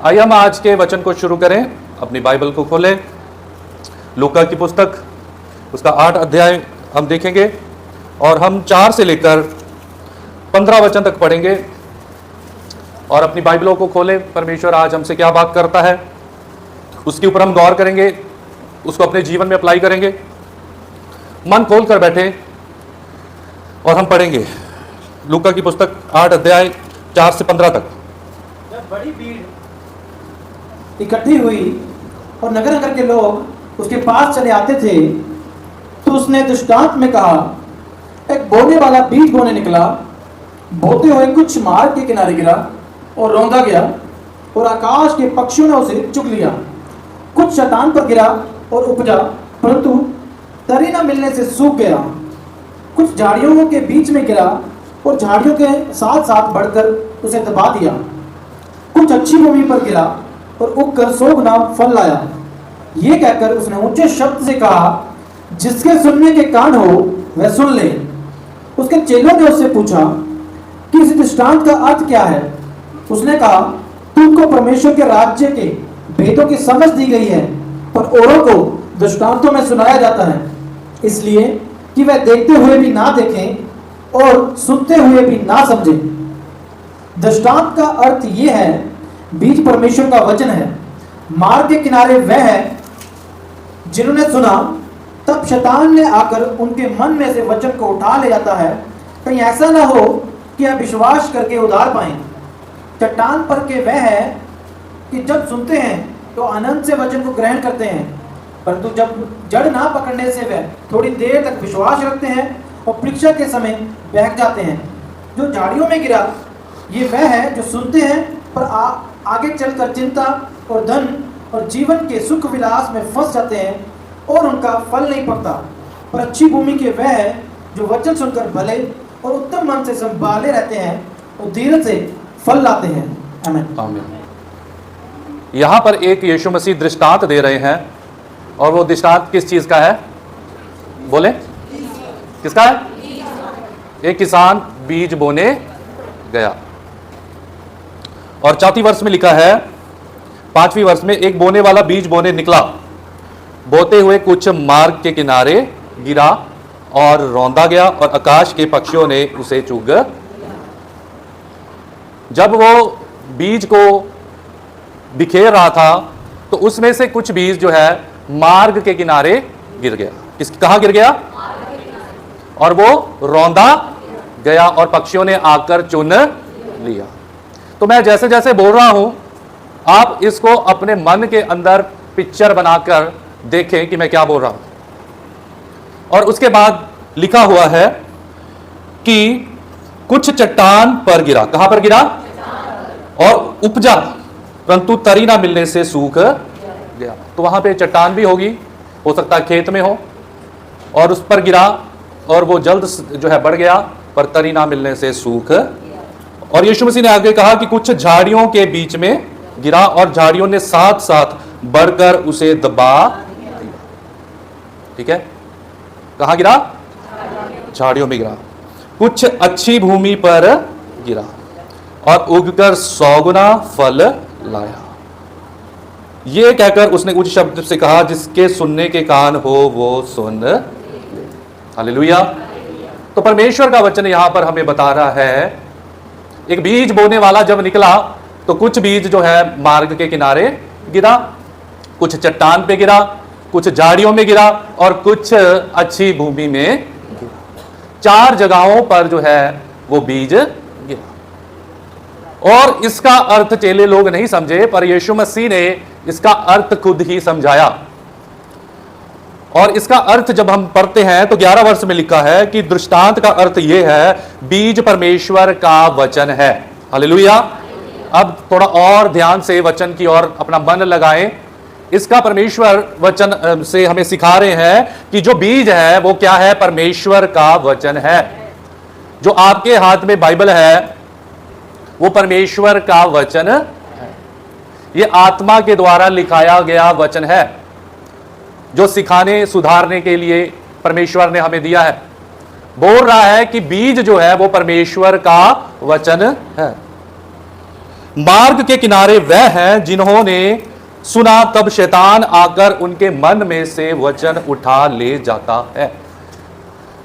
आइए हम आज के वचन को शुरू करें। अपनी बाइबल को खोलें, लूका की पुस्तक उसका 8 अध्याय हम देखेंगे और हम 4 से लेकर 15 वचन तक पढ़ेंगे। और अपनी बाइबलों को खोलें, परमेश्वर आज हमसे क्या बात करता है उसके ऊपर हम गौर करेंगे, उसको अपने जीवन में अप्लाई करेंगे। मन खोल कर बैठे और हम पढ़ेंगे लूका की पुस्तक 8 अध्याय 4 से 15 तक। जब बड़ी भीड़ इकट्ठी हुई और नगर नगर के लोग उसके पास चले आते थे, तो उसने दृष्टांत में कहा, एक बोने वाला बीज बोने निकला, बोते हुए कुछ मार्ग के किनारे गिरा और रौंदा गया, और आकाश के पक्षियों ने उसे चुग लिया। कुछ चट्टान पर गिरा और उपजा, परंतु तरी न मिलने से सूख गया। कुछ झाड़ियों के बीच में गिरा और झाड़ियों के साथ साथ बढ़कर उसे दबा दिया। कुछ अच्छी भूमि पर गिरा और उगकर 100 गुना फल लाया। ये कहकर उसने ऊंचे शब्द से कहा, जिसके सुनने के कान हो वह सुन ले। उसके चेलों ने उससे पूछा कि इस दृष्टांत का अर्थ क्या है। उसने कहा, तुमको परमेश्वर के राज्य के भेदों की समझ दी गई है, पर औरों को दृष्टांतों में सुनाया जाता है, इसलिए कि वह देखते हुए भी ना देखें और सुनते हुए भी ना समझें। दृष्टांत का अर्थ यह है, बीज परमेश्वर का वचन है। मार्ग के किनारे वह है जिन्होंने सुना, तब शैतान ने आकर उनके मन में से वचन को उठा ले जाता है। कहीं ऐसा ना हो कि आप विश्वास करके उधार पाएं। चट्टान पर के वह है कि जब सुनते हैं तो आनंद से वचन को ग्रहण करते हैं, परंतु जब जड़ ना पकड़ने से वह थोड़ी देर तक विश्वास रखते हैं और परीक्षा के समय बहक जाते हैं। जो झाड़ियों में गिरा, ये वह है जो सुनते हैं, पर आगे चलकर चिंता और धन और जीवन के सुख विलास में फंस जाते हैं और उनका फल नहीं पकता। पर अच्छी भूमि के वह है जो वचन सुनकर भले और उत्तम मन से संभाले रहते हैं और धीरज से फल लाते हैं। आमीन। आमीन। यहाँ पर एक यीशु मसीह दृष्टांत दे रहे हैं, और वो दृष्टांत किस चीज का है? बोले, किसका है? एक किसान बीज बोने गया, और 4वीं वर्ष में लिखा है, 5वीं वर्ष में एक बोने वाला बीज बोने निकला, बोते हुए कुछ मार्ग के किनारे गिरा और रौंदा गया, और आकाश के पक्षियों ने उसे चुग। जब वो बीज को बिखेर रहा था तो उसमें से कुछ बीज जो है मार्ग के किनारे गिर गया। कहां गिर गया? और वो रौंदा गया और पक्षियों ने आकर चुन लिया। तो मैं जैसे जैसे बोल रहा हूं, आप इसको अपने मन के अंदर पिक्चर बनाकर देखें कि मैं क्या बोल रहा हूं। और उसके बाद लिखा हुआ है कि कुछ चट्टान पर गिरा। कहां पर गिरा? और उपजा, परंतु तरी ना मिलने से सूख गया। तो वहां पे चट्टान भी होगी, हो सकता है खेत में हो, और उस पर गिरा और वो जल्द जो है बढ़ गया, पर तरी ना मिलने से सूख। और यीशु मसीह ने आगे कहा कि कुछ झाड़ियों के बीच में गिरा और झाड़ियों ने साथ साथ बढ़कर उसे दबा दिया। ठीक है, कहां गिरा? झाड़ियों में गिरा। कुछ अच्छी भूमि पर गिरा और उगकर 100 गुना फल लाया। ये कहकर उसने उच्च शब्द से कहा, जिसके सुनने के कान हो वो सुन। हालेलुया। तो परमेश्वर का वचन यहां पर हमें बता रहा है, एक बीज बोने वाला जब निकला तो कुछ बीज जो है मार्ग के किनारे गिरा, कुछ चट्टान पे गिरा, कुछ झाड़ियों में गिरा और कुछ अच्छी भूमि में गिरा। 4 जगहों पर जो है वो बीज गिरा। और इसका अर्थ चेले लोग नहीं समझे, पर यीशु मसीह ने इसका अर्थ खुद ही समझाया। और इसका अर्थ जब हम पढ़ते हैं तो 11 वर्ष में लिखा है कि दृष्टांत का अर्थ यह है, बीज परमेश्वर का वचन है। हालेलुया। अब थोड़ा और ध्यान से वचन की ओर अपना मन लगाएं। इसका परमेश्वर वचन से हमें सिखा रहे हैं कि जो बीज है वो क्या है? परमेश्वर का वचन है। जो आपके हाथ में बाइबल है वो परमेश्वर का वचन है। ये आत्मा के द्वारा लिखाया गया वचन है, जो सिखाने सुधारने के लिए परमेश्वर ने हमें दिया है। बोल रहा है कि बीज जो है वो परमेश्वर का वचन है। मार्ग के किनारे वह हैं जिन्होंने सुना, तब शैतान आकर उनके मन में से वचन उठा ले जाता है।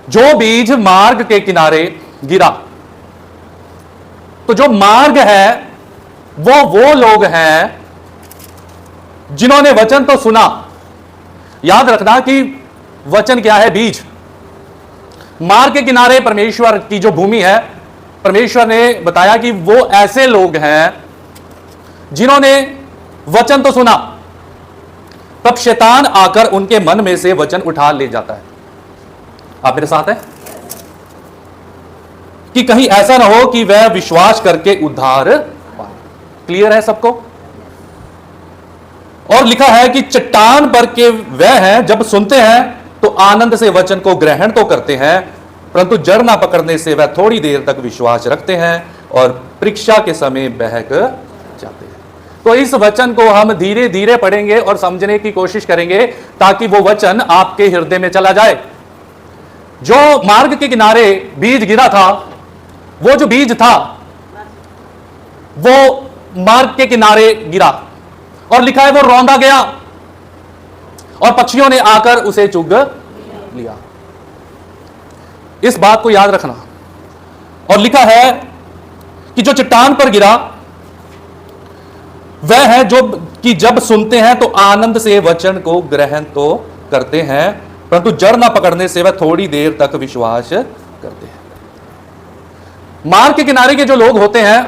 जो बीज मार्ग के किनारे गिरा, तो जो मार्ग है वो लोग हैं जिन्होंने वचन तो सुना। याद रखना कि वचन क्या है? बीज। मार्ग के किनारे परमेश्वर की जो भूमि है, परमेश्वर ने बताया कि वो ऐसे लोग हैं जिन्होंने वचन तो सुना, तब शैतान आकर उनके मन में से वचन उठा ले जाता है। आप मेरे साथ हैं? कि कहीं ऐसा ना हो कि वह विश्वास करके उद्धार पाए। क्लियर है सबको? और लिखा है कि चट्टान पर के वह हैं जब सुनते हैं तो आनंद से वचन को ग्रहण तो करते हैं, परंतु जड़ ना पकड़ने से वह थोड़ी देर तक विश्वास रखते हैं और परीक्षा के समय बहक जाते हैं। तो इस वचन को हम धीरे धीरे पढ़ेंगे और समझने की कोशिश करेंगे ताकि वो वचन आपके हृदय में चला जाए। जो मार्ग के किनारे बीज गिरा था, वो जो बीज था वो मार्ग के किनारे गिरा और लिखा है वो रौंदा गया और पक्षियों ने आकर उसे चुग लिया। इस बात को याद रखना। और लिखा है कि जो चट्टान पर गिरा वह है जो कि जब सुनते हैं तो आनंद से वचन को ग्रहण तो करते हैं, परंतु जड़ ना पकड़ने से वह थोड़ी देर तक विश्वास करते हैं। मार्ग के किनारे के जो लोग होते हैं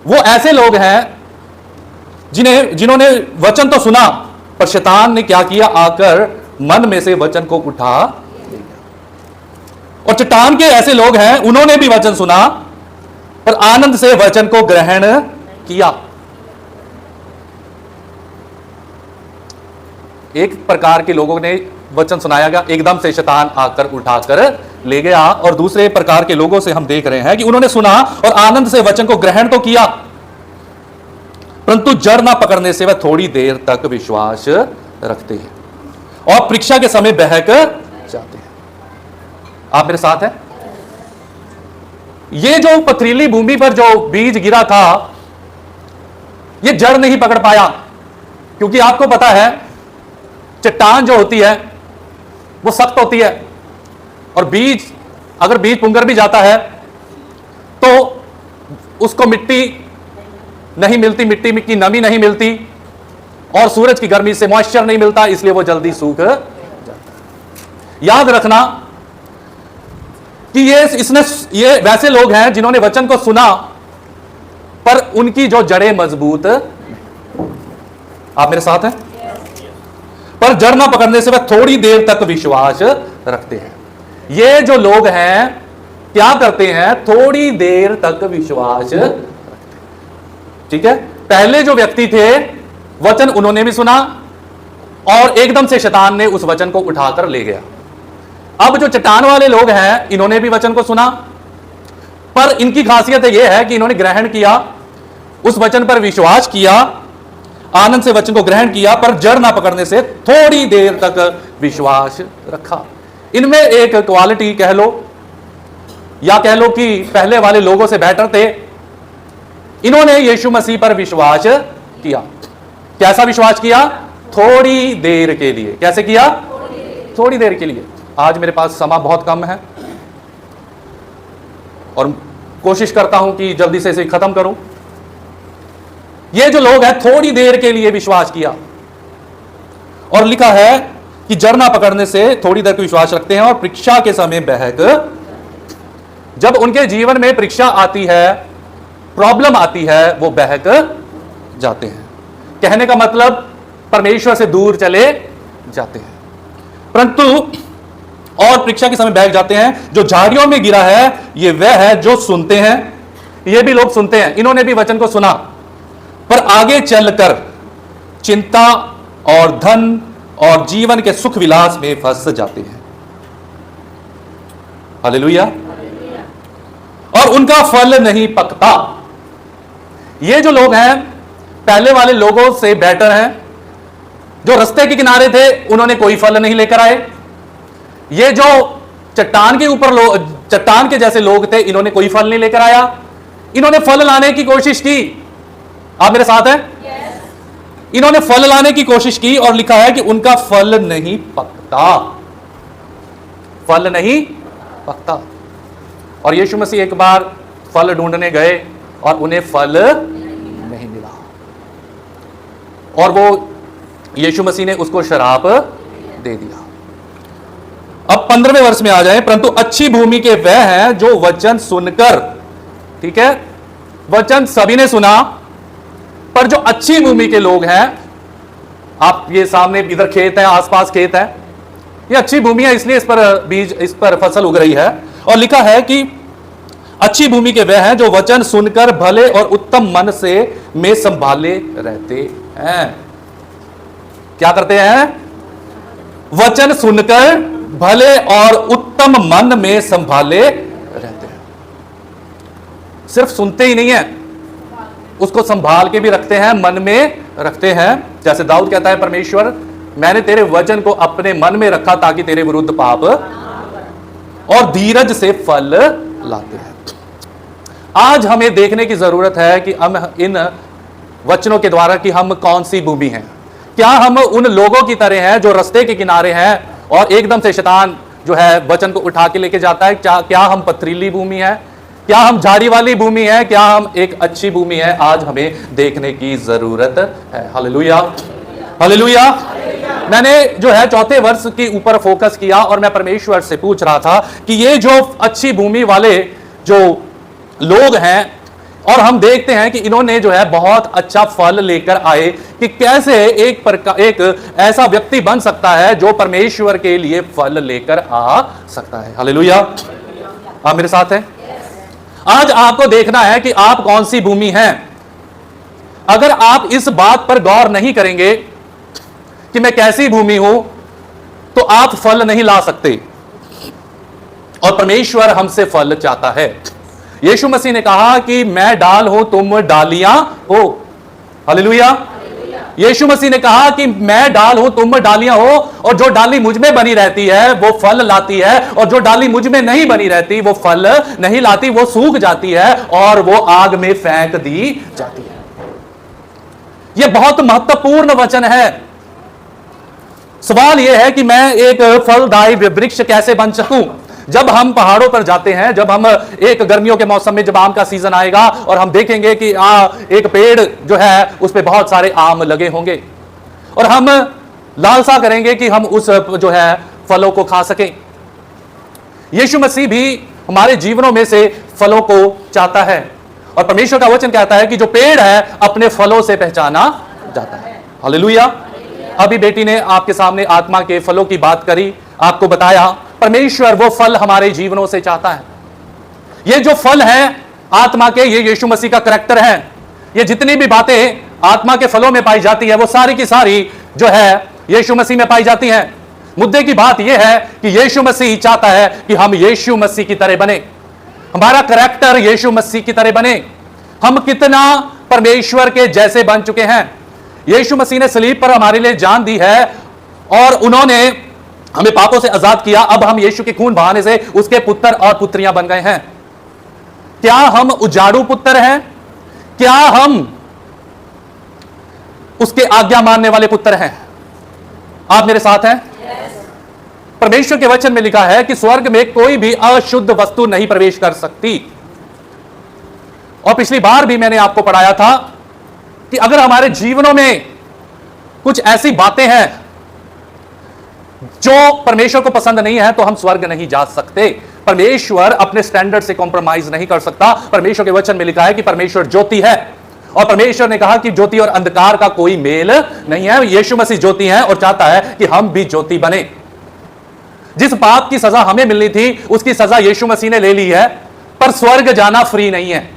वो ऐसे लोग हैं जिन्होंने वचन तो सुना, पर शैतान ने क्या किया? आकर मन में से वचन को उठा लिया। और चट्टान के ऐसे लोग हैं, उन्होंने भी वचन सुना पर आनंद से वचन को ग्रहण किया। एक प्रकार के लोगों ने वचन सुनाया गया, एकदम से शैतान आकर उठाकर ले गया। और दूसरे प्रकार के लोगों से हम देख रहे हैं कि उन्होंने सुना और आनंद से वचन को ग्रहण तो किया, परंतु जड़ ना पकड़ने से वह थोड़ी देर तक विश्वास रखते हैं और परीक्षा के समय बहक जाते हैं। आप मेरे साथ हैं? ये जो पथरीली भूमि पर जो बीज गिरा था, ये जड़ नहीं पकड़ पाया, क्योंकि आपको पता है चट्टान जो होती है वो सख्त होती है और बीज, अगर बीज पुंगर भी जाता है तो उसको मिट्टी नहीं मिलती, मिट्टी की नमी नहीं मिलती और सूरज की गर्मी से मॉइस्चर नहीं मिलता, इसलिए वो जल्दी सूख जाता है। याद रखना कि ये वैसे लोग हैं जिन्होंने वचन को सुना पर उनकी जो जड़ें मजबूत। आप मेरे साथ हैं? पर जड़ ना पकड़ने से वह थोड़ी देर तक विश्वास रखते हैं। ये जो लोग हैं क्या करते हैं? थोड़ी देर तक विश्वास रखते हैं। ठीक है? पहले जो व्यक्ति थे वचन उन्होंने भी सुना और एकदम से शैतान ने उस वचन को उठाकर ले गया। अब जो चट्टान वाले लोग हैं इन्होंने भी वचन को सुना, पर इनकी खासियत यह है कि इन्होंने ग्रहण किया, उस वचन पर विश्वास किया, आनंद से वचन को ग्रहण किया, पर जड़ ना पकड़ने से थोड़ी देर तक विश्वास रखा। इनमें एक क्वालिटी कह लो या कह लो कि पहले वाले लोगों से बेटर थे। इन्होंने यीशु मसीह पर विश्वास किया। कैसा विश्वास किया? थोड़ी देर के लिए। कैसे किया? थोड़ी देर के लिए। आज मेरे पास समय बहुत कम है और कोशिश करता हूं कि जल्दी से इसे खत्म करूं। ये जो लोग हैं थोड़ी देर के लिए विश्वास किया और लिखा है कि जड़ ना पकड़ने से थोड़ी देर को विश्वास रखते हैं और परीक्षा के समय बहक। जब उनके जीवन में परीक्षा आती है, प्रॉब्लम आती है, वो बहक जाते हैं। कहने का मतलब परमेश्वर से दूर चले जाते हैं, परंतु और परीक्षा के समय बहक जाते हैं। जो झाड़ियों में गिरा है ये वह है जो सुनते हैं। ये भी लोग सुनते हैं, इन्होंने भी वचन को सुना, पर आगे चलकर चिंता और धन और जीवन के सुख विलास में फंस जाते हैं। हालेलुया। और उनका फल नहीं पकता। ये जो लोग हैं पहले वाले लोगों से बेटर हैं। जो रास्ते के किनारे थे उन्होंने कोई फल नहीं लेकर आए। ये जो चट्टान के ऊपर चट्टान के जैसे लोग थे, इन्होंने कोई फल नहीं लेकर आया। इन्होंने फल लाने की कोशिश की। आप मेरे साथ हैं? इन्होंने फल लाने की कोशिश की और लिखा है कि उनका फल नहीं पकता, फल नहीं पकता। और यीशु मसीह एक बार फल ढूंढने गए और उन्हें फल नहीं मिला, और वो यीशु मसीह ने उसको श्राप दे दिया। अब 15वें वर्ष में आ जाए। परंतु अच्छी भूमि के वह हैं जो वचन सुनकर, ठीक है, वचन सभी ने सुना, पर जो अच्छी भूमि के लोग हैं, आप ये सामने इधर खेत है, आसपास खेत है, ये अच्छी भूमि है, इसलिए इस पर बीज, इस पर फसल उग रही है। और लिखा है कि अच्छी भूमि के वह हैं जो वचन सुनकर भले और उत्तम मन से में संभाले रहते हैं। क्या करते हैं? वचन सुनकर भले और उत्तम मन में संभाले रहते हैं। सिर्फ सुनते ही नहीं है, उसको संभाल के भी रखते हैं, मन में रखते हैं। जैसे दाऊद कहता है, परमेश्वर मैंने तेरे वचन को अपने मन में रखा ताकि तेरे विरुद्ध पाप, और धीरज से फल लाते हैं। आज हमें देखने की जरूरत है कि हम इन वचनों के द्वारा कि हम कौन सी भूमि हैं। क्या हम उन लोगों की तरह हैं जो रास्ते के किनारे हैं और एकदम से शैतान जो है वचन को उठा के लेके जाता है? क्या हम पथरीली भूमि है? क्या हम झाड़ी वाली भूमि है? क्या हम एक अच्छी भूमि है? आज हमें देखने की जरूरत है। Hallelujah, hallelujah. मैंने जो है चौथे वर्ष के ऊपर फोकस किया और मैं परमेश्वर से पूछ रहा था कि ये जो अच्छी भूमि वाले जो लोग हैं, और हम देखते हैं कि इन्होंने जो है बहुत अच्छा फल लेकर आए, कि कैसे एक ऐसा व्यक्ति बन सकता है जो परमेश्वर के लिए फल लेकर आ सकता है। हालेलुया। आप मेरे साथ हैं? आज आपको देखना है कि आप कौन सी भूमि हैं। अगर आप इस बात पर गौर नहीं करेंगे कि मैं कैसी भूमि हूं, तो आप फल नहीं ला सकते, और परमेश्वर हमसे फल चाहता है। यीशु मसीह ने कहा कि मैं डाल हूं, तुम डालियां हो। हालेलुया। यीशु मसीह ने कहा कि मैं डाल हूं, तुम डालियां हो, और जो डाली मुझ में बनी रहती है वो फल लाती है, और जो डाली मुझ में नहीं बनी रहती वो फल नहीं लाती, वो सूख जाती है और वो आग में फेंक दी जाती है। यह बहुत महत्वपूर्ण वचन है। सवाल यह है कि मैं एक फलदायी वृक्ष कैसे बन सकूं। जब हम पहाड़ों पर जाते हैं, जब हम एक गर्मियों के मौसम में जब आम का सीजन आएगा और हम देखेंगे कि एक पेड़ जो है उस पे बहुत सारे आम लगे होंगे, और हम लालसा करेंगे कि हम उस जो है फलों को खा सकें। यीशु मसीह भी हमारे जीवनों में से फलों को चाहता है, और परमेश्वर का वचन कहता है कि जो पेड़ है अपने फलों से पहचाना जाता है। हालेलुया। अभी बेटी ने आपके सामने आत्मा के फलों की बात करी, आपको बताया परमेश्वर वो फल हमारे जीवनों से चाहता है। ये जो फल है आत्मा के, ये यीशु मसीह का करैक्टर है। ये जितनी भी बातें आत्मा के फलों में पाई जाती है वो सारी की सारी जो है यीशु मसीह में पाई जाती हैं। मुद्दे की बात यह है कि यीशु मसीह चाहता है कि हम यीशु मसीह की तरह बने, हमारा करैक्टर यीशु मसीह की तरह बने। हम कितना परमेश्वर के जैसे बन चुके हैं। यीशु मसीह ने सलीब पर हमारे लिए जान दी है और उन्होंने हमें पापों से आजाद किया। अब हम यीशु के खून बहाने से उसके पुत्र और पुत्रियां बन गए हैं। क्या हम उजाड़ू पुत्र हैं? क्या हम उसके आज्ञा मानने वाले पुत्र हैं? आप मेरे साथ हैं? परमेश्वर के वचन में लिखा है कि स्वर्ग में कोई भी अशुद्ध वस्तु नहीं प्रवेश कर सकती। और पिछली बार भी मैंने आपको पढ़ाया था कि अगर हमारे जीवनों में कुछ ऐसी बातें हैं जो परमेश्वर को पसंद नहीं है तो हम स्वर्ग नहीं जा सकते। परमेश्वर अपने स्टैंडर्ड से कॉम्प्रोमाइज नहीं कर सकता। परमेश्वर के वचन में लिखा है कि परमेश्वर ज्योति है, और परमेश्वर ने कहा कि ज्योति और अंधकार का कोई मेल नहीं है। यीशु मसीह ज्योति है और चाहता है कि हम भी ज्योति बने। जिस पाप की सजा हमें मिलनी थी उसकी सजा यीशु मसीह ने ले ली है, पर स्वर्ग जाना फ्री नहीं है।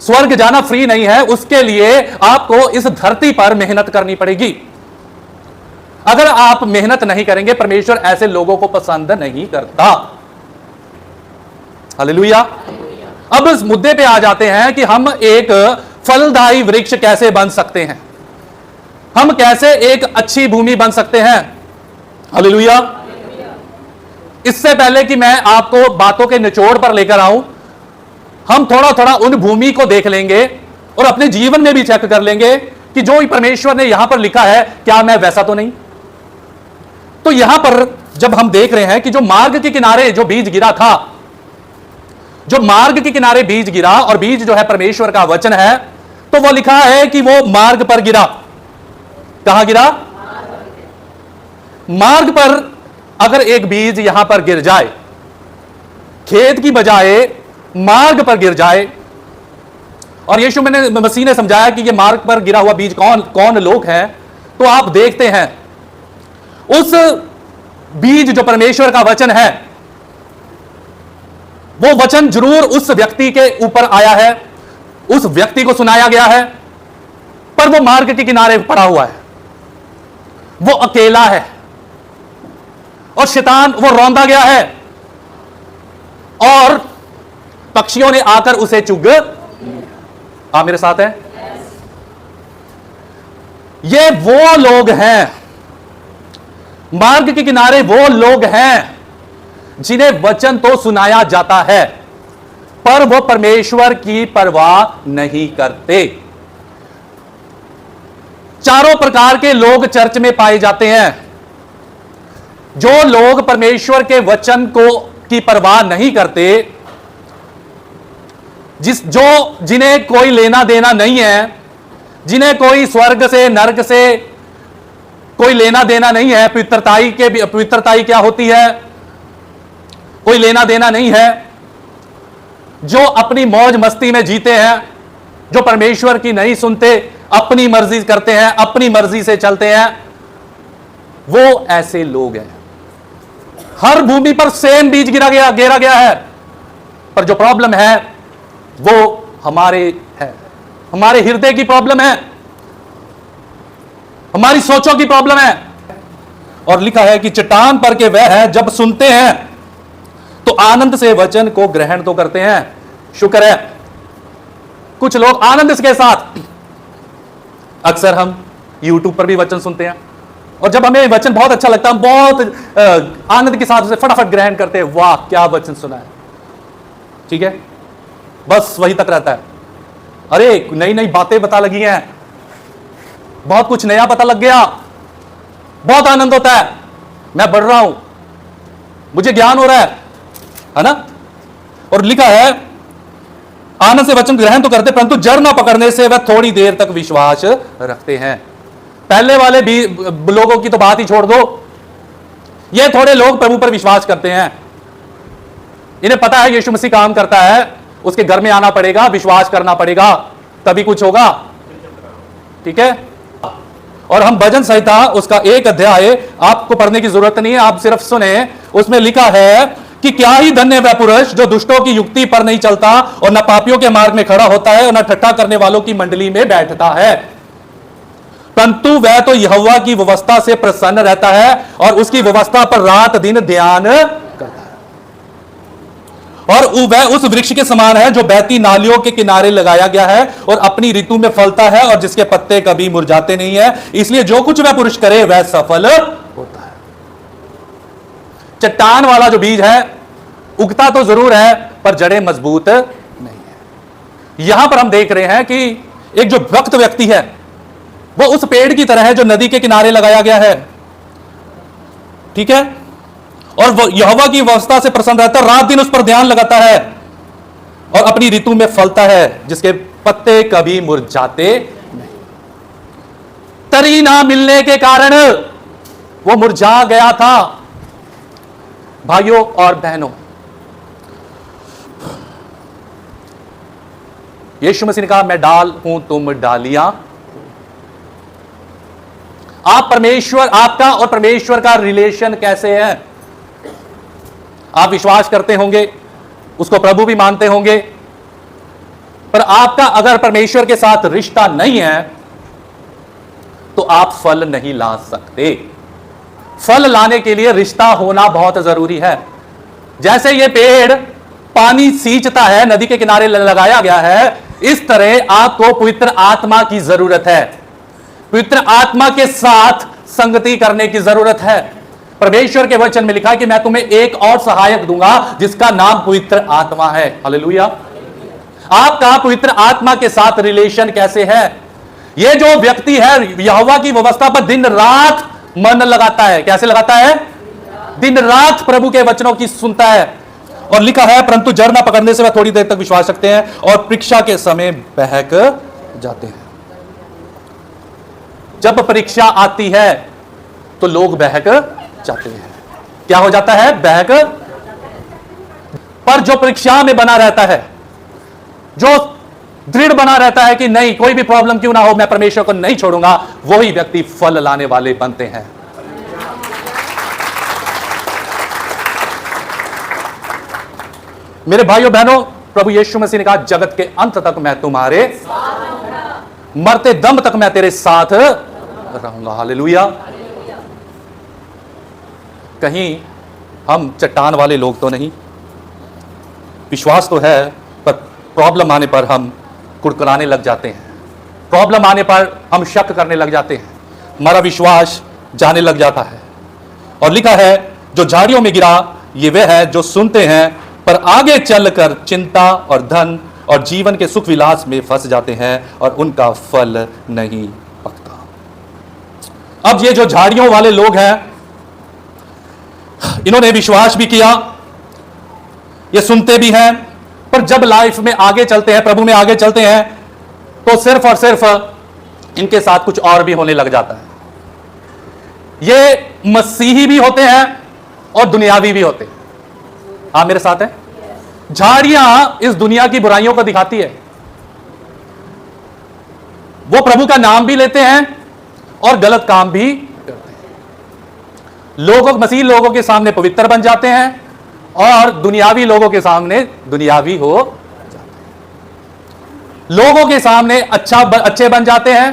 स्वर्ग जाना फ्री नहीं है, उसके लिए आपको इस धरती पर मेहनत करनी पड़ेगी। अगर आप मेहनत नहीं करेंगे, परमेश्वर ऐसे लोगों को पसंद नहीं करता। हालेलुया। अब इस मुद्दे पे आ जाते हैं कि हम एक फलदायी वृक्ष कैसे बन सकते हैं, हम कैसे एक अच्छी भूमि बन सकते हैं। हालेलुया। इससे पहले कि मैं आपको बातों के निचोड़ पर लेकर आऊं, हम थोड़ा थोड़ा उन भूमि को देख लेंगे और अपने जीवन में भी चेक कर लेंगे कि जो परमेश्वर ने यहां पर लिखा है क्या मैं वैसा तो नहीं। तो यहां पर जब हम देख रहे हैं कि जो मार्ग के किनारे जो बीज गिरा था, जो मार्ग के किनारे बीज गिरा और बीज जो है परमेश्वर का वचन है, तो वो लिखा है कि वो मार्ग पर गिरा। कहां गिरा? मार्ग पर अगर एक बीज यहां पर गिर जाए, खेत की बजाय मार्ग पर गिर जाए, और यीशु मसीह ने समझाया कि ये मार्ग पर गिरा हुआ बीज कौन कौन लोग हैं, तो आप देखते हैं उस बीज जो परमेश्वर का वचन है, वो वचन जरूर उस व्यक्ति के ऊपर आया है, उस व्यक्ति को सुनाया गया है, पर वो मार्ग के किनारे पड़ा हुआ है, वो अकेला है और शैतान वो रौंदा गया है और पक्षियों ने आकर उसे चुग। आप मेरे साथ हैं? ये वो लोग हैं, मार्ग के किनारे वो लोग हैं जिन्हें वचन तो सुनाया जाता है पर वो परमेश्वर की परवाह नहीं करते। चारों प्रकार के लोग चर्च में पाए जाते हैं। जो लोग परमेश्वर के वचन को की परवाह नहीं करते, जिन्हें कोई लेना देना नहीं है, जिन्हें कोई स्वर्ग से नरक से कोई लेना देना नहीं है, पवित्रताई क्या होती है कोई लेना देना नहीं है, जो अपनी मौज मस्ती में जीते हैं, जो परमेश्वर की नहीं सुनते, अपनी मर्जी करते हैं, अपनी मर्जी से चलते हैं, वो ऐसे लोग हैं। हर भूमि पर सेम बीज गिरा गया है, पर जो प्रॉब्लम है वो हमारे हृदय की प्रॉब्लम है, हमारी सोचों की प्रॉब्लम है। और लिखा है कि चट्टान पर के वह है जब सुनते हैं तो आनंद से वचन को ग्रहण तो करते हैं। शुक्र है कुछ लोग आनंद के साथ, अक्सर हम YouTube पर भी वचन सुनते हैं और जब हमें वचन बहुत अच्छा लगता है, हम बहुत आनंद के साथ उसे फटाफट ग्रहण करते हैं। वाह क्या वचन सुना है, ठीक है, बस वही तक रहता है। अरे नई नई बातें पता लगी हैं, बहुत कुछ नया पता लग गया, बहुत आनंद होता है, मैं बढ़ रहा हूं, मुझे ज्ञान हो रहा है ना। और लिखा है आनंद से वचन ग्रहण तो करते परंतु जड़ न पकड़ने से वह थोड़ी देर तक विश्वास रखते हैं। पहले वाले भी लोगों की तो बात ही छोड़ दो, ये थोड़े लोग प्रभु पर विश्वास करते हैं, इन्हें पता है यीशु मसीह काम करता है, उसके घर में आना पड़ेगा, विश्वास करना पड़ेगा, तभी कुछ होगा, ठीक है। और हम भजन संहिता उसका 1 अध्याय आपको पढ़ने की जरूरत नहीं है, आप सिर्फ सुने। उसमें लिखा है कि क्या ही धन्य वह पुरुष जो दुष्टों की युक्ति पर नहीं चलता और न पापियों के मार्ग में खड़ा होता है और न ठट्ठा करने वालों की मंडली में बैठता है, परंतु वह तो यहोवा की व्यवस्था से प्रसन्न रहता है और उसकी व्यवस्था पर रात दिन ध्यान करता है। और वह उस वृक्ष के समान है जो बहती नालियों के किनारे लगाया गया है और अपनी ऋतु में फलता है और जिसके पत्ते कभी मुरझाते नहीं है, इसलिए जो कुछ वह पुरुष करे वह सफल होता है। चट्टान वाला जो बीज है उगता तो जरूर है पर जड़ें मजबूत नहीं है। यहां पर हम देख रहे हैं कि एक जो भक्त व्यक्ति है वो उस पेड़ की तरह है जो नदी के किनारे लगाया गया है, ठीक है, और वो यहोवा की व्यवस्था से प्रसन्न रहता है, रात दिन उस पर ध्यान लगाता है और अपनी ऋतु में फलता है, जिसके पत्ते कभी मुरझाते नहीं। तरी ना मिलने के कारण वो मुरझा गया था। भाइयों और बहनों, यीशु मसीह ने कहा मैं डाल हूं तुम डालियां। आप परमेश्वर, आपका और परमेश्वर का रिलेशन कैसे है? आप विश्वास करते होंगे, उसको प्रभु भी मानते होंगे, पर आपका अगर परमेश्वर के साथ रिश्ता नहीं है तो आप फल नहीं ला सकते। फल लाने के लिए रिश्ता होना बहुत जरूरी है। जैसे ये पेड़ पानी सींचता है, नदी के किनारे लगाया गया है, इस तरह आपको पवित्र आत्मा की जरूरत है, पवित्र आत्मा के साथ संगति करने की जरूरत है। परमेश्वर के वचन में लिखा है कि मैं तुम्हें एक और सहायक दूंगा जिसका नाम पवित्र आत्मा है। हालेलुया। आपका पवित्र आत्मा के साथ रिलेशन कैसे है? यह जो व्यक्ति है यहोवा की व्यवस्था पर दिन रात मन लगाता है। कैसे लगाता है? दिन रात प्रभु के वचनों की सुनता है। और लिखा है, परंतु जड़ न पकड़ने से वह थोड़ी देर तक विश्वास रखते हैं और परीक्षा के समय बहक जाते हैं। जब परीक्षा आती है तो लोग बहक जाते हैं। क्या हो जाता है? बहक। पर जो परीक्षा में बना रहता है, जो दृढ़ बना रहता है कि नहीं, कोई भी प्रॉब्लम क्यों ना हो, मैं परमेश्वर को नहीं छोड़ूंगा, वही व्यक्ति फल लाने वाले बनते हैं। मेरे भाइयों बहनों, प्रभु यीशु मसीह ने कहा, जगत के अंत तक मैं तुम्हारे मरते दम तक मैं तेरे साथ रहूंगा। हालेलुया। कहीं हम चट्टान वाले लोग तो नहीं। विश्वास तो है, पर प्रॉब्लम आने पर हम कुड़कुड़ाने लग जाते हैं। प्रॉब्लम आने पर हम शक करने लग जाते हैं, हमारा विश्वास जाने लग जाता है। और लिखा है, जो झाड़ियों में गिरा ये वे है जो सुनते हैं पर आगे चलकर चिंता और धन और जीवन के सुख विलास में फंस जाते हैं और उनका फल नहीं पकता। अब ये जो झाड़ियों वाले लोग हैं, इन्होंने विश्वास भी किया, ये सुनते भी हैं, पर जब लाइफ में आगे चलते हैं, प्रभु में आगे चलते हैं, तो सिर्फ और सिर्फ इनके साथ कुछ और भी होने लग जाता है। ये मसीही भी होते हैं और दुनियावी भी होते हैं। आप मेरे साथ हैं? झाड़ियां इस दुनिया की बुराइयों को दिखाती है। वो प्रभु का नाम भी लेते हैं और गलत काम भी करते हैं। लोगों, मसीह लोगों के सामने पवित्र बन जाते हैं और दुनियावी लोगों के सामने दुनियावी हो जाते हैं। लोगों के सामने अच्छे बन जाते हैं,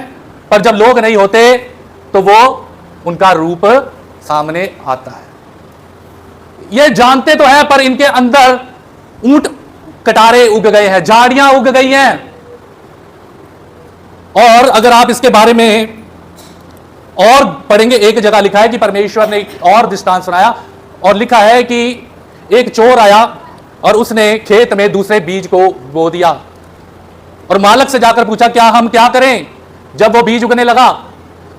पर जब लोग नहीं होते तो वो उनका रूप सामने आता है। ये जानते तो है, पर इनके अंदर ऊंट कटारे उग गए हैं, झाड़ियां उग गई हैं। और अगर आप इसके बारे में और पढ़ेंगे, एक जगह लिखा है कि परमेश्वर ने एक और दृष्टांत सुनाया और लिखा है कि एक चोर आया और उसने खेत में दूसरे बीज को बो दिया और मालिक से जाकर पूछा, क्या हम क्या करें? जब वो बीज उगने लगा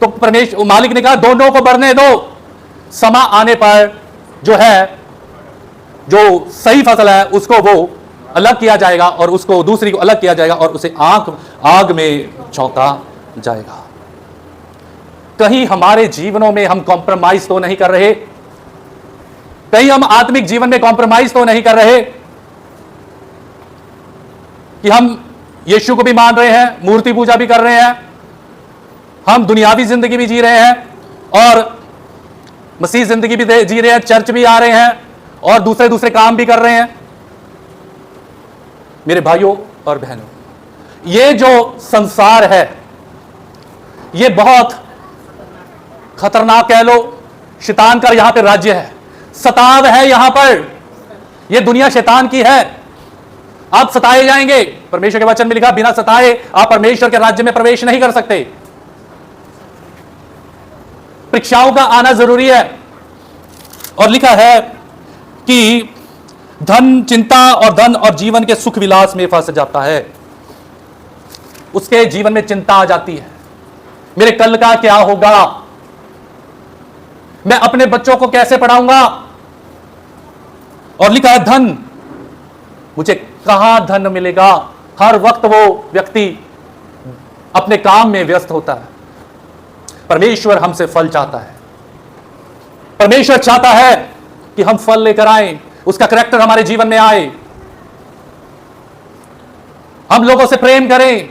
तो परमेश्वर मालिक ने कहा, दोनों को बढ़ने दो, समय आने पर जो है, जो सही फसल है उसको वो अलग किया जाएगा और उसको दूसरी को अलग किया जाएगा और उसे आग में झोंका जाएगा। कहीं हमारे जीवनों में हम कॉम्प्रोमाइज तो नहीं कर रहे? कहीं हम आत्मिक जीवन में कॉम्प्रोमाइज तो नहीं कर रहे कि हम यीशु को भी मान रहे हैं, मूर्ति पूजा भी कर रहे हैं, हम दुनियावी जिंदगी भी जी रहे हैं और मसीह जिंदगी भी जी रहे हैं, चर्च भी आ रहे हैं और दूसरे काम भी कर रहे हैं। मेरे भाइयों और बहनों, ये जो संसार है ये बहुत खतरनाक कह लो, शैतान का यहां पे राज्य है, सताव है यहां पर। ये दुनिया शैतान की है, आप सताए जाएंगे। परमेश्वर के वचन में लिखा, बिना सताए आप परमेश्वर के राज्य में प्रवेश नहीं कर सकते। परीक्षाओं का आना जरूरी है। और लिखा है कि धन, चिंता और धन और जीवन के सुख विलास में फंस जाता है, उसके जीवन में चिंता आ जाती है, मेरे कल का क्या होगा, मैं अपने बच्चों को कैसे पढ़ाऊंगा। और लिखा है धन, मुझे कहां धन मिलेगा। हर वक्त वो व्यक्ति अपने काम में व्यस्त होता है। परमेश्वर हमसे फल चाहता है, परमेश्वर चाहता है कि हम फल लेकर आए, उसका कैरेक्टर हमारे जीवन में आए, हम लोगों से प्रेम करें,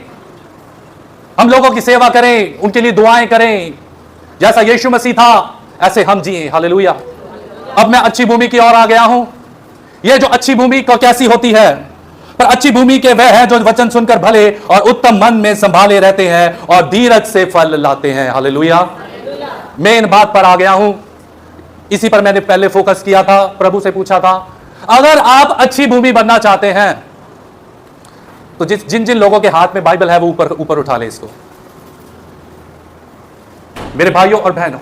हम लोगों की सेवा करें, उनके लिए दुआएं करें। जैसा यीशु मसीह था ऐसे हम जिए। हालेलुया। अब मैं अच्छी भूमि की ओर आ गया हूं। यह जो अच्छी भूमि को कैसी होती है? पर अच्छी भूमि के वह है जो वचन सुनकर भले और उत्तम मन में संभाले रहते हैं और धीरज से फल लाते हैं। हालेलुया। मैं इन बात पर आ गया हूं, इसी पर मैंने पहले फोकस किया था, प्रभु से पूछा था, अगर आप अच्छी भूमि बनना चाहते हैं तो जिन जिन लोगों के हाथ में बाइबल है वो ऊपर उठा ले इसको। मेरे भाइयों और बहनों,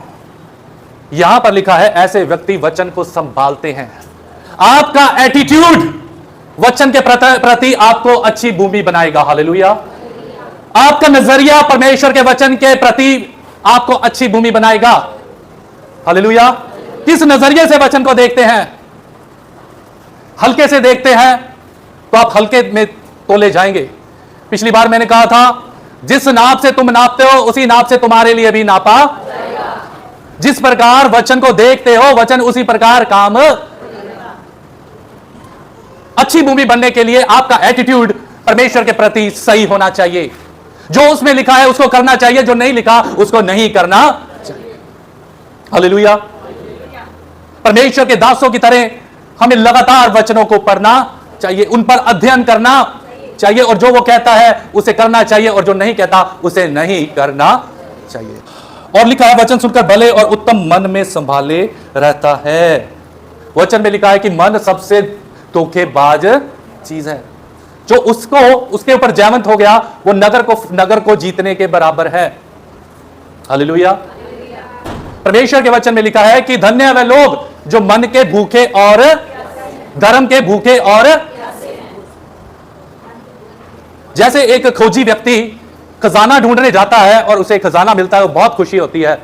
यहां पर लिखा है ऐसे व्यक्ति वचन को संभालते हैं। आपका एटीट्यूड वचन के प्रति आपको अच्छी भूमि बनाएगा। हालेलुया। आपका नजरिया परमेश्वर के वचन के प्रति आपको अच्छी भूमि बनाएगा। हालेलुया। किस नजरिए से वचन को देखते हैं? हल्के से देखते हैं तो आप हल्के में तोले जाएंगे। पिछली बार मैंने कहा था, जिस नाप से तुम नापते हो उसी नाप से तुम्हारे लिए भी नापा जाएगा। जिस प्रकार वचन को देखते हो वचन उसी प्रकार काम। अच्छी भूमि बनने के लिए आपका एटीट्यूड परमेश्वर के प्रति सही होना चाहिए। जो उसमें लिखा है उसको करना चाहिए, जो नहीं लिखा उसको नहीं करना चाहिए। हालेलुया। परमेश्वर के दासों की तरह हमें लगातार वचनों को पढ़ना चाहिए, उन पर अध्ययन करना चाहिए, और जो वो कहता है उसे करना चाहिए, और जो नहीं कहता उसे नहीं करना चाहिए। और लिखा है, वचन सुनकर भले और उत्तम मन में संभाले रहता है। वचन में लिखा है कि मन सबसे धोखेबाज चीज है। जो उसके ऊपर जयवंत हो गया वो नगर को जीतने के बराबर है। हालेलुया। परमेश्वर के वचन में लिखा है कि धन्य है वे लोग जो मन के भूखे और धर्म के भूखे और जैसे एक खोजी व्यक्ति खजाना ढूंढने जाता है और उसे खजाना मिलता है, वो बहुत खुशी होती है।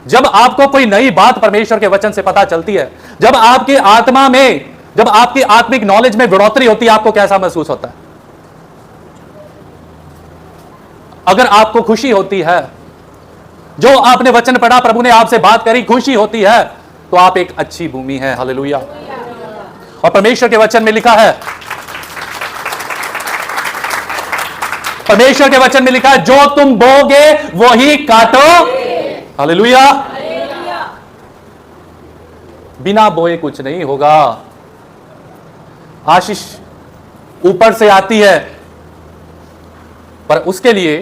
जब आपको कोई नई बात परमेश्वर के वचन से पता चलती है, जब आपकी आत्मा में, जब आपकी आत्मिक नॉलेज में बढ़ोतरी होती है, आपको कैसा महसूस होता है? अगर आपको खुशी होती है, जो आपने वचन पढ़ा, प्रभु ने आपसे बात करी, खुशी होती है, तो आप एक अच्छी भूमि है। हालेलुया। और परमेश्वर के वचन में लिखा है, परमेश्वर के वचन में लिखा है, जो तुम बोगे वही काटो। हालेलुया। बिना बोए कुछ नहीं होगा। आशीष ऊपर से आती है, पर उसके लिए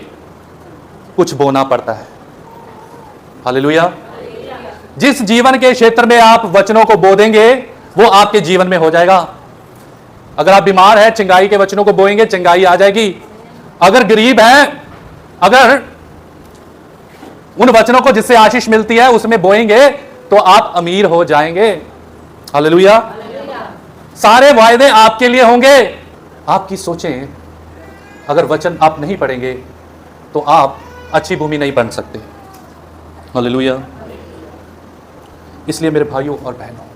कुछ बोना पड़ता है। हालेलुया। जिस जीवन के क्षेत्र में आप वचनों को बो देंगे वो आपके जीवन में हो जाएगा। अगर आप बीमार हैं, चंगाई के वचनों को बोएंगे, चंगाई आ जाएगी। अगर गरीब है, अगर उन वचनों को जिससे आशीष मिलती है उसमें बोएंगे तो आप अमीर हो जाएंगे। हालेलुया। सारे वायदे आपके लिए होंगे। आपकी सोचें, अगर वचन आप नहीं पढ़ेंगे तो आप अच्छी भूमि नहीं बन सकते। हालेलुया। इसलिए मेरे भाइयों और बहनों,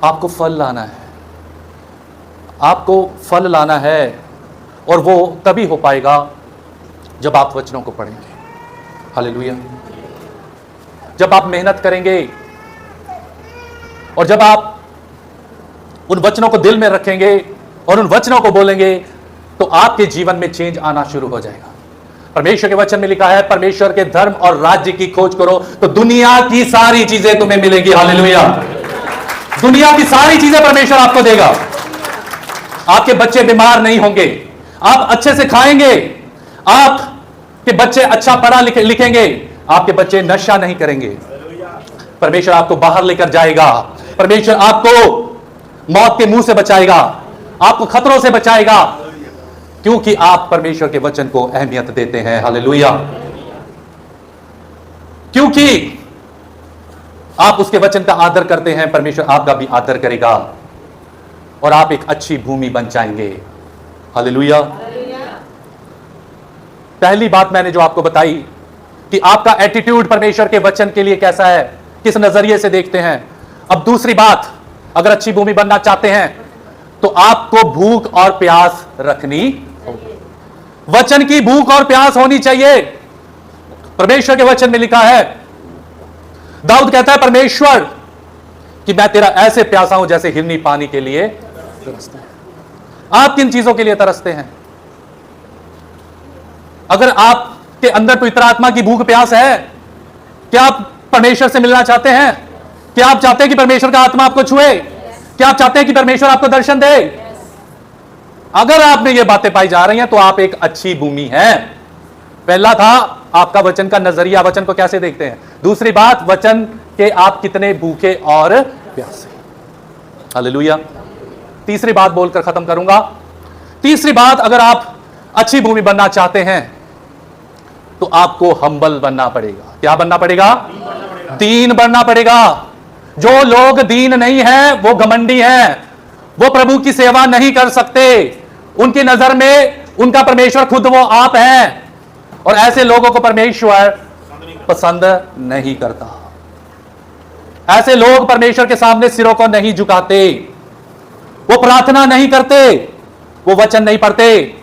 आपको फल लाना है, आपको फल लाना है, और वो तभी हो पाएगा जब आप वचनों को पढ़ेंगे। हालेलुया। जब आप मेहनत करेंगे और जब आप उन वचनों को दिल में रखेंगे और उन वचनों को बोलेंगे तो आपके जीवन में चेंज आना शुरू हो जाएगा। परमेश्वर के वचन में लिखा है, परमेश्वर के धर्म और राज्य की खोज करो तो दुनिया की सारी चीजें तुम्हें मिलेगी। हालेलुया। दुनिया की सारी चीजें परमेश्वर आपको देगा। आपके बच्चे बीमार नहीं होंगे, आप अच्छे से खाएंगे, आपके बच्चे अच्छा पढ़ा लिखेंगे, आपके बच्चे नशा नहीं करेंगे। परमेश्वर आपको बाहर लेकर जाएगा। परमेश्वर आपको मौत के मुंह से बचाएगा, आपको खतरों से बचाएगा, क्योंकि आप परमेश्वर के वचन को अहमियत देते हैं। हालेलुया। क्योंकि आप उसके वचन का आदर करते हैं, परमेश्वर आपका भी आदर करेगा और आप एक अच्छी भूमि बन जाएंगे। हालेलुया। पहली बात मैंने जो आपको बताई कि आपका एटीट्यूड परमेश्वर के वचन के लिए कैसा है, किस नजरिए से देखते हैं। अब दूसरी बात, अगर अच्छी भूमि बनना चाहते हैं तो आपको भूख और प्यास रखनी होगी। वचन की भूख और प्यास होनी चाहिए। परमेश्वर के वचन में लिखा है, दाऊद कहता है, परमेश्वर कि मैं तेरा ऐसे प्यासा हूं जैसे हिरनी पानी के लिए तरसते हैं। आप किन चीजों के लिए तरसते हैं? अगर आपके अंदर पवित्र आत्मा की भूख प्यास है, क्या आप परमेश्वर से मिलना चाहते हैं? क्या आप चाहते हैं कि परमेश्वर का आत्मा आपको छुए? क्या आप चाहते हैं कि परमेश्वर आपको दर्शन दे? अगर आप में ये बातें पाई जा रही हैं तो आप एक अच्छी भूमि है। पहला था आपका वचन का नजरिया, वचन को कैसे देखते हैं। दूसरी बात, वचन के आप कितने भूखे और प्यासे। हालेलुया। तीसरी बात बोलकर खत्म करूंगा। तीसरी बात, अगर आप अच्छी भूमि बनना चाहते हैं तो आपको हम्बल बनना पड़ेगा। क्या बनना पड़ेगा? दीन बनना पड़ेगा। जो लोग दीन नहीं है वो घमंडी हैं, वो प्रभु की सेवा नहीं कर सकते। उनकी नजर में उनका परमेश्वर खुद वो आप हैं, और ऐसे लोगों को परमेश्वर पसंद नहीं करता। ऐसे लोग परमेश्वर के सामने सिरों को नहीं झुकाते, वो प्रार्थना नहीं करते, वो वचन नहीं पढ़ते।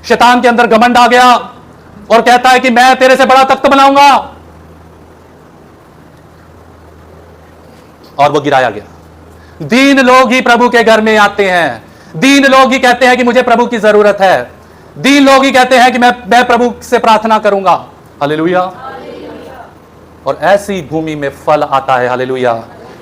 शैतान के अंदर घमंड आ गया और कहता है कि मैं तेरे से बड़ा तख्त बनाऊंगा, और वो गिराया गया। दीन लोग ही प्रभु के घर में आते हैं, दीन लोग ही कहते हैं कि मुझे प्रभु की जरूरत है, दीन लोग ही कहते हैं कि मैं प्रभु से प्रार्थना करूंगा। हालेलुया। और ऐसी भूमि में फल आता है। हालेलुया।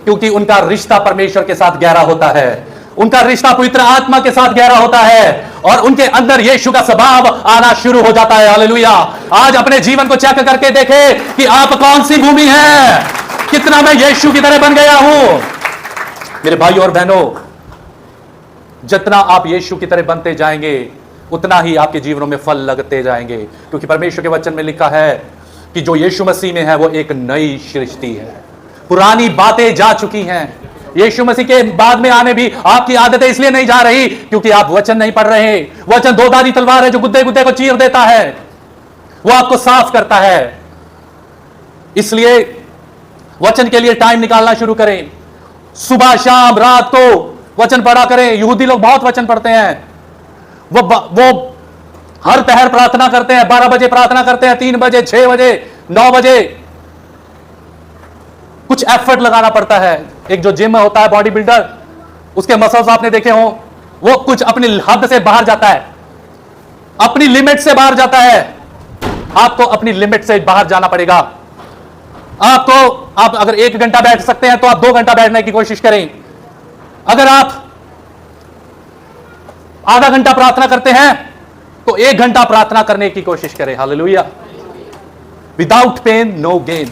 क्योंकि उनका रिश्ता परमेश्वर के साथ गहरा होता है, उनका रिश्ता पवित्र आत्मा के साथ गहरा होता है, और उनके अंदर यीशु का स्वभाव आना शुरू हो जाता है। हालेलुया। आज अपने जीवन को चेक करके देखें कि आप कौन सी भूमि है, कितना मैं यीशु की तरह बन गया हूं। मेरे भाइयों और बहनों, जितना आप यीशु की तरह बनते जाएंगे उतना ही आपके जीवनों में फल लगते जाएंगे। क्योंकि परमेश्वर के वचन में लिखा है कि जो यीशु मसीह में है वो एक नई सृष्टि है, पुरानी बातें जा चुकी हैं। यीशु मसीह के बाद में आने भी आपकी आदतें इसलिए नहीं जा रही क्योंकि आप वचन नहीं पढ़ रहे। वचन दो धारी तलवार है जो गुद्दे गुद्दे को चीर देता है, वो आपको साफ करता है। इसलिए वचन के लिए टाइम निकालना शुरू करें। सुबह शाम रात को वचन पढ़ा करें। यहूदी लोग बहुत वचन पढ़ते हैं, वो हर पहर प्रार्थना करते हैं, 12 बजे प्रार्थना करते हैं, 3 बजे, 6 बजे, 9 बजे। कुछ एफर्ट लगाना पड़ता है। एक जो जिम होता है, बॉडी बिल्डर, उसके मसल्स आपने देखे हो, वो कुछ अपनी हद से बाहर जाता है, अपनी लिमिट से बाहर जाता है। आपको अपनी लिमिट से बाहर जाना पड़ेगा। आप अगर 1 घंटा बैठ सकते हैं तो आप 2 घंटा बैठने की कोशिश करें। अगर आप आधा घंटा प्रार्थना करते हैं तो 1 घंटा प्रार्थना करने की कोशिश करें। Hallelujah. Without pain no gain.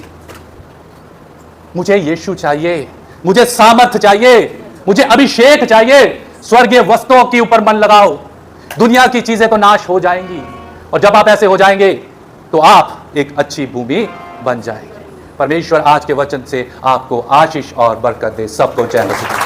मुझे यीशु चाहिए, मुझे सामर्थ चाहिए, मुझे अभिषेक चाहिए। स्वर्गीय वस्तुओं के ऊपर मन लगाओ, दुनिया की चीजें तो नाश हो जाएंगी, और जब आप ऐसे हो जाएंगे तो आप एक अच्छी भूमि बन जाएंगे। परमेश्वर आज के वचन से आपको आशीष और बरकत दे। सबको जय मसीह।